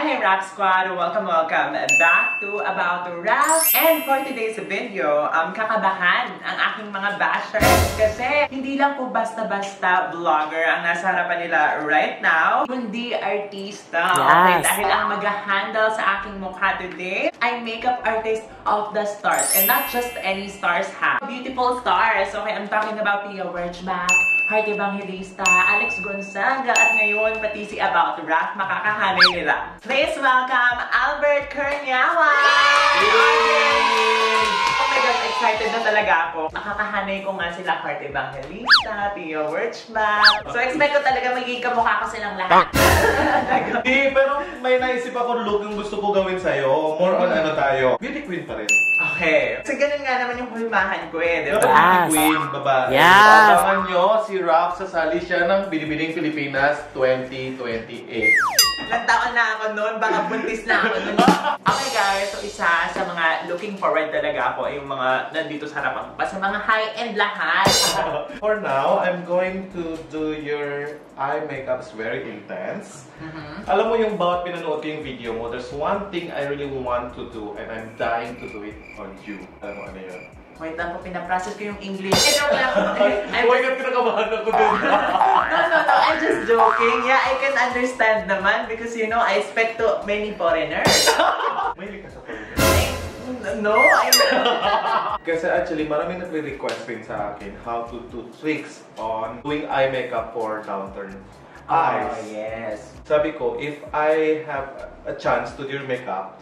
Hi Rap Squad! Welcome back to About Rap. And for today's video, kakabahan ang aking mga bashers kasi hindi lang po basta-basta vlogger ang nasa harapan nila right now, kundi artista. Okay, dahil ang mag-handle sa aking mukha today ay makeup artist of the stars. And not just any stars ha. Beautiful stars. Okay, I'm talking about Pia Wurtzbach, Heart Evangelista, Alex Gonzaga, at ngayon pati si About Rap makakahanay nila. Please welcome Albert Curnyawa! Oh my gosh, excited na talaga ako. Makakahanay ko nga sila Heart Evangelista, Pia Wurtzbach. So expect ko talaga magiging kamukha ko silang lahat. Pero may naisip ako look yung gusto ko gawin sa'yo. More on ano tayo. Beauty queen pa rin. Okay. So ganun nga naman yung hulmahan ko eh, di ba? Beauty queen, babae. Yes! Abangan nyo, si Rap sasali siya ng Binibining Pilipinas 2028. Ilang taon na ako noon, baka buntis na ako noon. Okay guys, so isa sa mga looking forward talaga ako ay yung mga nandito sa harapan pa sa mga high-end lahat. For now, I'm going to do your eye makeup. It's very intense. Alam mo yung bawat pinanood ko yung video mo, there's one thing I really want to do and I'm dying to do it on you. Alam mo ano yun? Wait lang po, pinaprocess ko yung English. Joke lang. Why ka kinakabahan ako dun? No, I'm just joking. Yeah, I can understand naman because you know, I speak to many foreigners. Mahilig ka sa foreigners? No, I don't. Kasi actually, maraming nagre-request rin sa akin how to do tricks on doing eye makeup for downturn eyes. Oh, yes. Sabi ko, if I have a chance to do your makeup,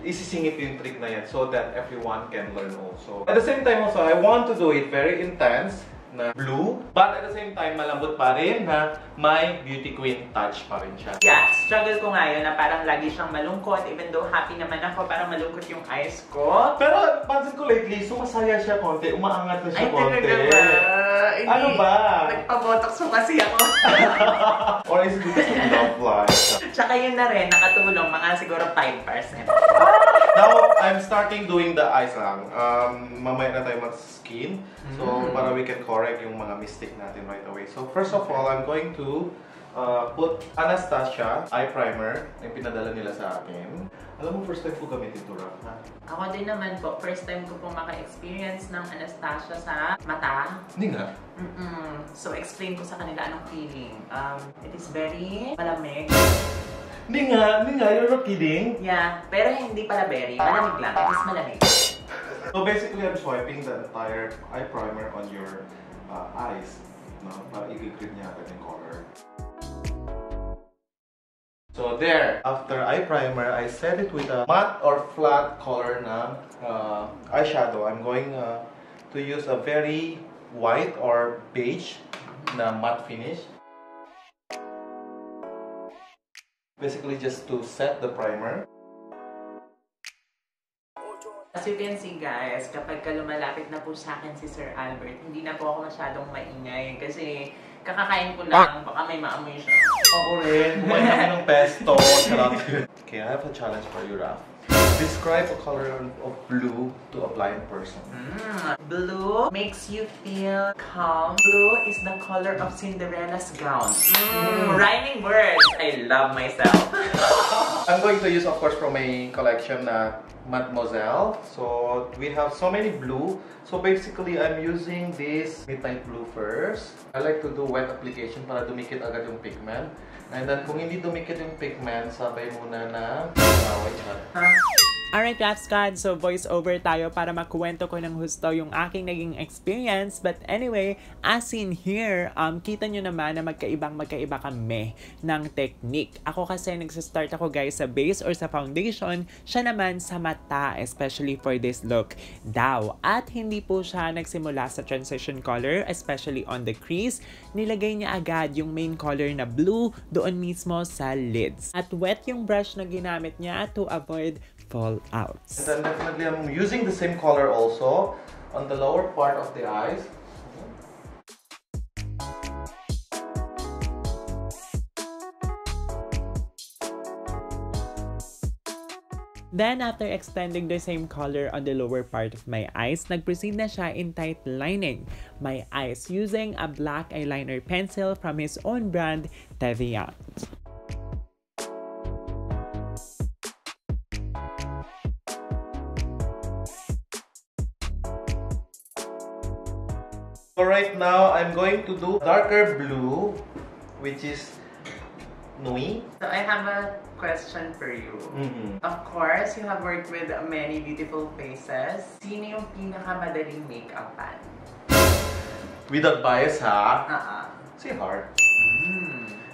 isisingit yung trick na yan so that everyone can learn also. At the same time also, I want to do it very intense na blue, but at the same time, malambot pa rin na may beauty queen touch pa rin siya. Yeah, struggle ko ngayon na parang lagi siyang malungkot, even though happy naman ako, parang malungkot yung eyes ko. Pero pansin ko lately, sumasaya siya konti, umaangat na siya konti. Ay, talaga ba? Ano ba? Nagpabotox mo kasi ako. Or is it because of love life? Tsaka yun na rin, nakatulong mga siguro 5%. Now, I'm starting doing the eyes lang. Mamaya na tayo mag-skin. So, para we can correct yung mga mistake natin right away. So, first of all, I'm going to put Anastasia eye primer yung pinadala nila sa akin. Alam mo, first time ko gamitin ito, Rap, ha? Ako din naman po, first time ko pong maka-experience ng Anastasia sa mata. Hindi nga. So, explain ko sa kanila anong feeling. It is very malamig. Hindi nga, you're not kidding. Yeah, pero hindi pala very. Malamig lang. It is malamig. So basically, I'm swiping the entire eye primer on your eyes, no? Para i-grip niya agad yung color. So there, after eye primer, I set it with a matte or flat color na eyeshadow. I'm going to use a very white or beige na matte finish. Basically, just to set the primer. As you can see guys, kapag lumalapit na po sa akin si Sir Albert, hindi na po ako masyadong maingay kasi kakakain ko lang, baka may maamoy siya. Ako rin, kumain kami ng pesto. Okay, I have a challenge for you, Raf. Describe a color of blue to a blind person. Blue makes you feel calm. Blue is the color of Cinderella's gown. Rhyming words. I love myself. I'm going to use, of course, from my collection na Mademoiselle. So we have so many blue. So basically, I'm using this midnight blue first. I like to do wet application para dumikit agad yung pigment. And then kung hindi dumikit yung pigment, sabay muna na wait na. Alright, Rap Squad, so voice over tayo para makuwento ko ng husto yung aking naging experience. But anyway, as in here, kita nyo naman na magkaiba kami ng technique. Ako kasi nagsastart ako guys sa base or sa foundation, siya naman sa mata, especially for this look daw. At hindi po siya nagsimula sa transition color, especially on the crease. Nilagay niya agad yung main color na blue doon mismo sa lids. At wet yung brush na ginamit niya to avoid fallouts. And then definitely I'm using the same color also on the lower part of the eyes. Then, after extending the same color on the lower part of my eyes, nag-proceed na siya in tight lining my eyes using a black eyeliner pencil from his own brand, Teviant. right now, I'm going to do darker blue, which is Nui. So I have a question for you. Of course, you have worked with many beautiful faces. Sino yung pinakamadaling make-upan? Without bias, ha? Si Si Heart.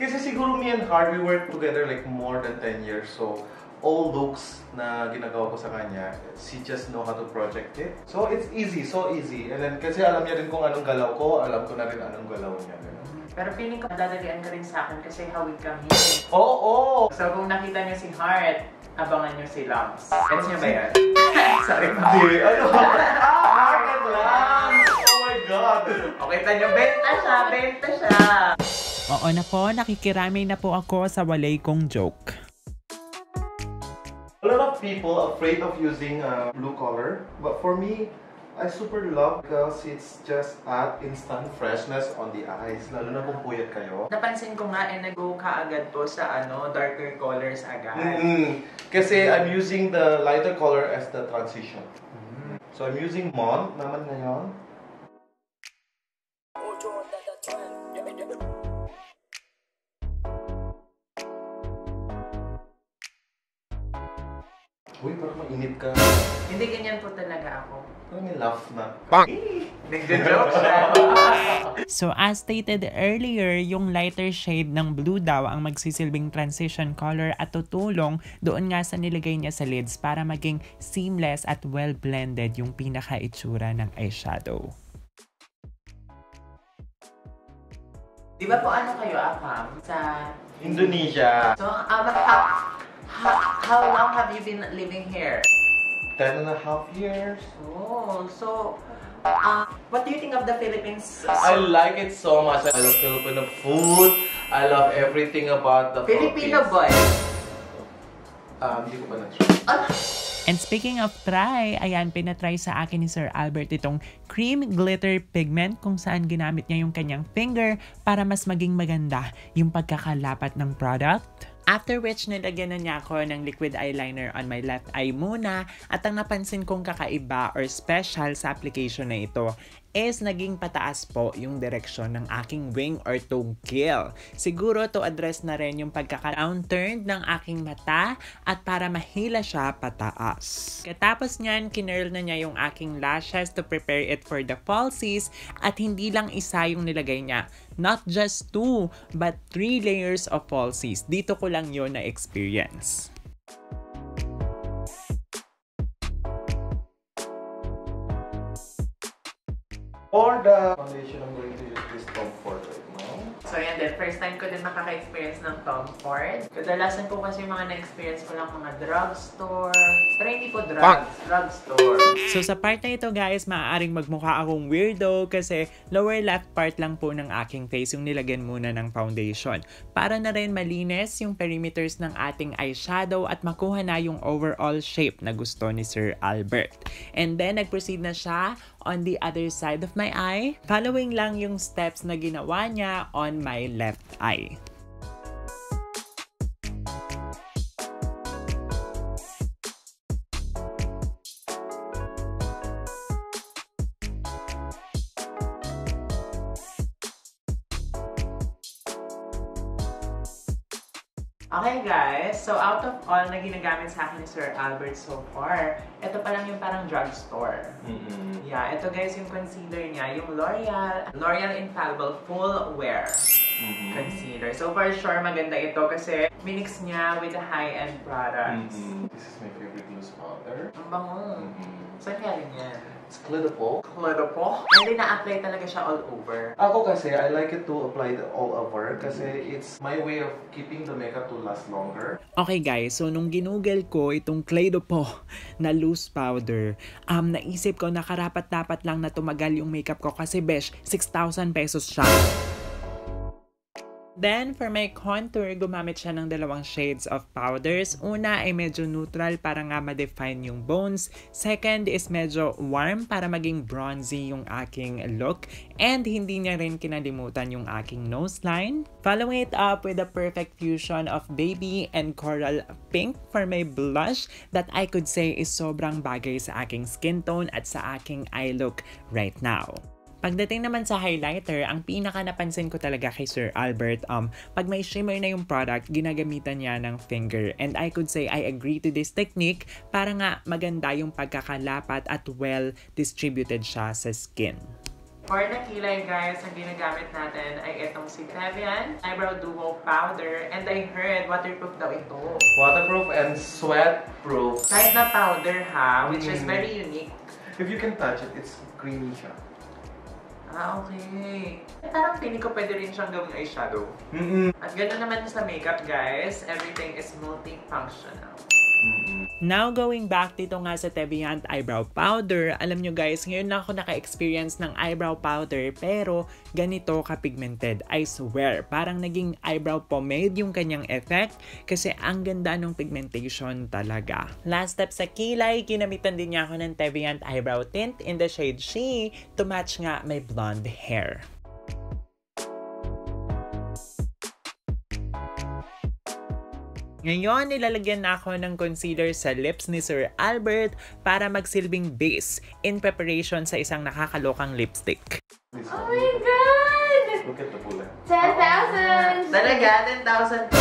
Kasi siguro me and Heart, we worked together like more than 10 years. So, all looks na ginagawa ko sa kanya, she just know how to project it. So, it's easy, so easy. And then, kasi alam niya rin kung anong galaw ko, alam ko na rin anong galaw niya. Pero feeling ko dadalian ka rin sa akin kasi hawig kami. Oo! So kung nakita niyo si Heart, abangan niyo si Lums. Gets niyo ba yan? Sorry pa. Hindi, ano? Heart and Lums! Oh my God! Okay, tanyo, benta siya, benta siya! Oo na po, nakikiramay na po ako sa walay kong joke. A lot of people afraid of using blue color, but for me, I super love because it's just add instant freshness on the eyes, lalo na kung puyat kayo. Napansin ko nga, nag-go ka agad po sa darker colors agad. Kasi I'm using the lighter color as the transition. So I'm using Mont naman ngayon. Uy, parang mainit ka. Hindi ganyan po talaga ako. Parang may laugh na. Nagjo-joke siya. So as stated earlier, yung lighter shade ng blue daw ang magsisilbing transition color at tutulong doon nga sa nilagay niya sa lids para maging seamless at well-blended yung pinaka-itsura ng eyeshadow. Di ba po ano kayo, Akam? Sa Indonesia. So, how long have you been living here? 10.5 years. Oh, so what do you think of the Philippines? I like it so much. I love Filipino food. I love everything about the Filipino boy. Hindi ko pa na-try. And speaking of try, ayan, pinatry sa akin ni Sir Albert itong cream glitter pigment kung saan ginamit niya yung kanyang finger para mas maging maganda yung pagkakalapat ng product. After which, nilagyan na niya ako ng liquid eyeliner on my left eye muna at ang napansin kong kakaiba or special sa application na ito is naging pataas po yung direksyon ng aking wing or tungkil. Siguro to address na rin yung pagkaka-downturned ng aking mata at para mahila siya pataas. Katapos niyan, kinurl na niya yung aking lashes to prepare it for the falsies at hindi lang isa yung nilagay niya. Not just 2, but 3 layers of falsies. Dito ko lang yun na-experience. For the foundation, I'm going to use this Tom Ford right now. So yan din, first time ko din makaka-experience ng Tom Ford. Kadalasan po kasi yung mga na-experience ko lang mga drugstore. Pero hindi po drugs, drugstore. So sa part na ito guys, maaaring magmukha akong weirdo kasi lower left part lang po ng aking face yung nilagyan muna ng foundation. Para na rin malinis yung perimeters ng ating eyeshadow at makuha na yung overall shape na gusto ni Sir Albert. And then nag-proceed na siya on the other side of my eye, following lang yung steps na ginawa niya on my left eye. Okay guys, so out of all na ginagamit sa akin ni Sir Albert so far, ito pa lang yung parang drugstore. Yeah, ito guys yung concealer niya, yung L'Oreal Infallible Full Wear Concealer. So for sure maganda ito kasi minix niya with the high-end products. This is my favorite loose powder. Ang bango. Saan kaya rin yan? It's Clinical. Clinical? And then na-apply talaga siya all over. Ako kasi, I like it to apply it all over kasi it's my way of keeping the makeup to last longer. Okay guys, so nung ginugel ko itong Clé de Peau na loose powder, naisip ko na karapat-dapat lang na tumagal yung makeup ko kasi besh, 6,000 pesos siya. Then, for my contour, gumamit siya ng 2 shades of powders. Una ay medyo neutral para nga ma-define yung bones. Second is medyo warm para maging bronzy yung aking look. And hindi niya rin kinalimutan yung aking nose line. Following it up with a perfect fusion of baby and coral pink for my blush that I could say is sobrang bagay sa aking skin tone at sa aking eye look right now. Pagdating naman sa highlighter, ang pinaka napansin ko talaga kay Sir Albert, pag may shimmer na yung product, ginagamitan niya ng finger. And I could say I agree to this technique para nga maganda yung pagkakalapat at well distributed siya sa skin. For the kilay guys, ang ginagamit natin ay itong si Tevian Eyebrow Duo Powder. And I heard waterproof daw ito. Waterproof and sweat-proof. Kahit na powder ha, which is very unique. If you can touch it, it's creamy siya. Ah, okay. Parang feeling ko pwede rin siyang gawing eyeshadow. At ganoon naman sa makeup guys, everything is multifunctional. Now, going back dito nga sa Tevian Eyebrow Powder, alam nyo guys, ngayon lang ako naka-experience ng eyebrow powder pero ganito ka-pigmented. I swear, parang naging eyebrow pomade yung kanyang effect kasi ang ganda ng pigmentation talaga. Last step sa kilay, kinamitan din niya ako ng Tevian Eyebrow Tint in the shade She to match nga my blonde hair. Ngayon, nilalagyan na ako ng concealer sa lips ni Sir Albert para magsilbing base in preparation sa isang nakakalokang lipstick. Oh my God! Look at the bullet. 10,000! Talaga, 10,000 to.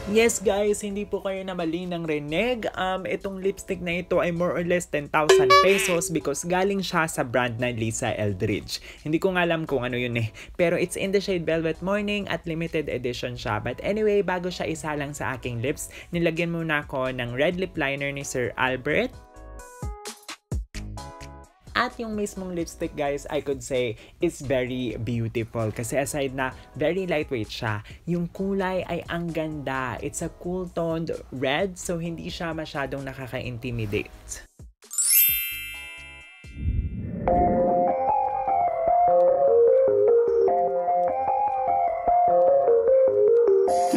Yes guys, hindi po kayo na mali ng rinig. Itong lipstick na ito ay more or less 10,000 pesos because galing siya sa brand na Lisa Eldridge. Hindi ko nga alam kung ano yun eh. Pero it's in the shade Velvet Morning at limited edition siya. But anyway, bago siya isalang sa aking lips, nilagyan muna ako ng red lip liner ni Sir Albert. At yung mismong lipstick guys, I could say, is very beautiful. Kasi aside na very lightweight siya, yung kulay ay ang ganda. It's a cool toned red, so hindi siya masyadong nakaka-intimidate.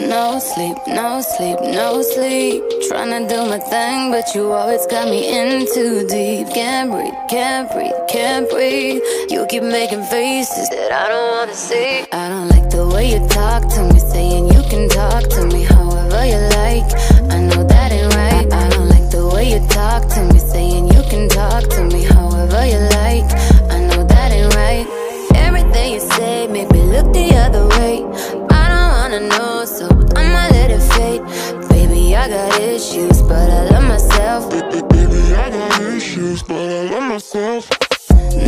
No sleep, no sleep, no sleep. Tryna do my thing, but you always got me in too deep. Can't breathe, can't breathe, can't breathe. You keep making faces that I don't wanna see. I don't like the way you talk to me, saying you can talk to me however you like. I know that ain't right. I don't like the way you talk to me, saying you can talk to me however you like. I know that ain't right. Everything you say make me look the other way. I don't wanna know, so I'ma let it fade. Baby, I got issues, but I love myself. Baby, I got issues, but I love myself.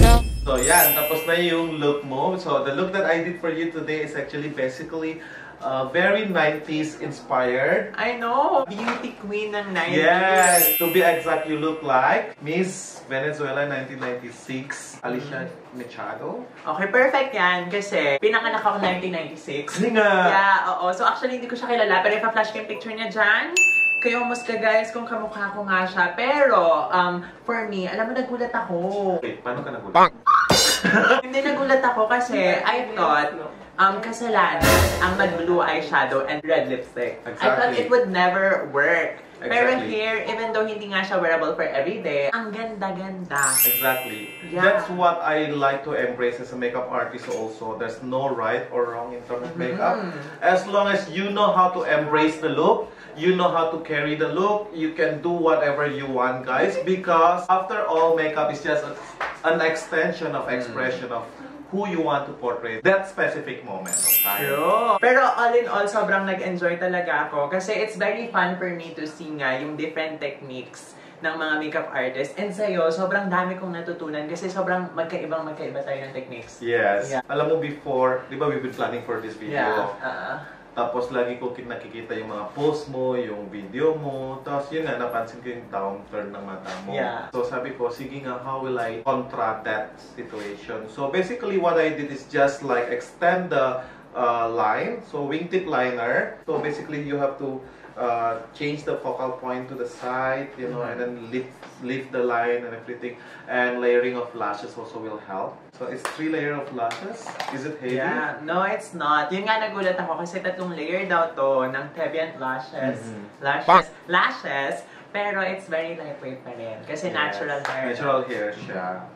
No. So yan, tapos na yung look mo. So the look that I did for you today is actually basically very 90s inspired. I know! Beauty queen ng 90s. Yes! To be exact, you look like Miss Venezuela 1996, Alicia Machado. Okay, perfect yan. Kasi pinanganak ako 1996. Hindi nga! Yeah, oo. So actually, hindi ko siya kilala. Pero ipa-flash ko yung picture niya dyan. Kayo muska guys kung kamukha ko nga siya. Pero, for me, alam mo, nagulat ako. Wait, paano ka nagulat? Hindi nagulat ako kasi I thought, kasalanan ang mag-blue eyeshadow and red lipstick. Exactly. I thought it would never work. Pero Exactly. here, even though hindi nga siya wearable for everyday, ang ganda-ganda. Exactly. Yeah. That's what I like to embrace as a makeup artist also. There's no right or wrong in terms of makeup. As long as you know how to embrace the look, you know how to carry the look, you can do whatever you want, guys. Because after all, makeup is just an extension of expression of who you want to portray that specific moment of time. True. Pero all in all, sobrang nag-enjoy talaga ako kasi it's very fun for me to see nga yung different techniques ng mga makeup artists. And sa'yo, sobrang dami kong natutunan kasi sobrang magkaiba tayo ng techniques. Yes. Yeah. Alam mo before, di ba we've been planning for this video? Yeah. Tapos lagi ko nakikita yung mga post mo, yung video mo. Tapos yun nga, napansin ko yung downturn ng mata mo. Yeah. So sabi ko, sige nga, how will I contra that situation? So basically what I did is just like extend the line. So wingtip liner. So basically you have to change the focal point to the side, you know, and then lift the line and everything. And layering of lashes also will help. So it's 3 layers of lashes. Is it heavy? Yeah. No, it's not. Yun nga nagulat ako kasi 3 layer daw to ng Tevian lashes. Lashes. Pero it's very lightweight pa rin. Kasi Yes. natural hair. Natural hair siya.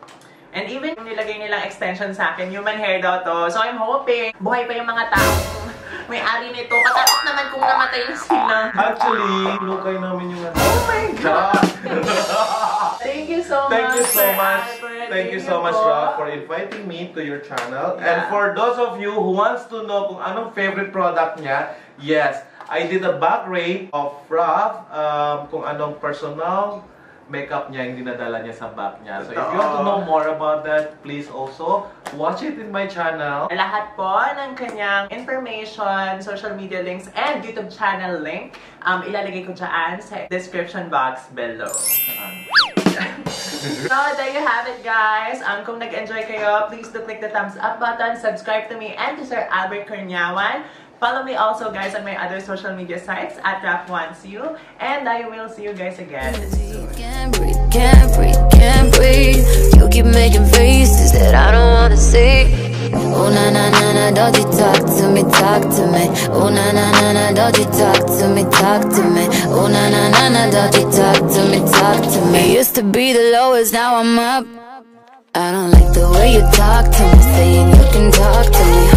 And even yung nilagay nilang extension sa akin, human hair daw to. So I'm hoping, buhay pa yung mga taong may-ari nito. Katakot naman kung namatay na sila. Actually, lukay namin yung ano. Oh my God! God! Thank you so Thank much, you so Sir much. Albert. Thank you so much, Raf, for inviting me to your channel. And for those of you who wants to know kung anong favorite product niya, yes, I did a back rate of Raf, kung anong personal makeup niya yung dinadala niya sa back niya. So if you want to know more about that, please also watch it in my channel. Lahat po ng kanyang information, social media links, and YouTube channel link, ilalagay ko dyan sa description box below. So, there you have it, guys. Kung nag-enjoy kayo, please do click the thumbs up button, subscribe to me and to Sir Albert Corniawan. Follow me also, guys, on my other social media sites at RafWantsYou, and I will see you guys again soon. Can't breathe, can't breathe, can't breathe. You keep making faces that I don't wanna see. Oh na na na na, don't you talk to me, talk to me. Oh na na na na, don't you talk to me, talk to me. Oh na na na na, don't you talk to me, talk to me. Used to be the lowest, now I'm up. I don't like the way you talk to me, saying you can talk to me.